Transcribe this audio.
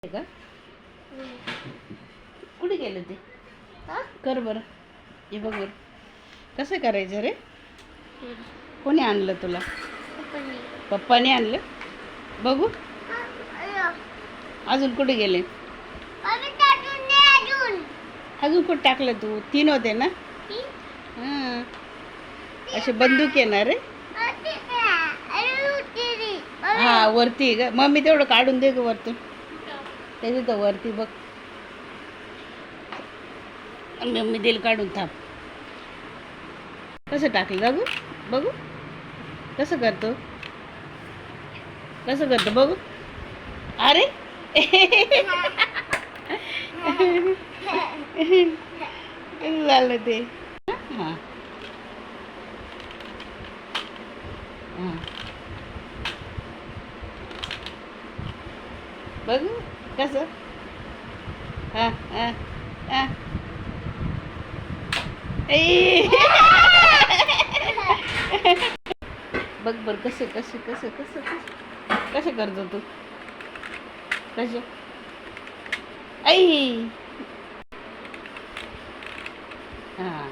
आहे का? कुठे गेलं ते? कर बरं. हे बघ बरं. कसं करायचं रे? कोणी आणलं तुला? पप्पाने आणलं. बघू. अजून कुठे गेले? अजून कुठे टाकलं तू? 3 होते ना? हां. असे बंदूक येणार रे? हा वरती ग. मम्मी तेवढं काढून दे ग वरतून. त्याची तर वरती बघ. मम्मी देईल काढून. थांब. कसं टाकलं बघू बघू. कसं करतो? कसं करतो बघू. अरे कसं झालं ते? हां हां बघू कसं. हां हां हां बघ बरं कसे कसे कसं कसं कसं कसे करतो तू? कसे आई हां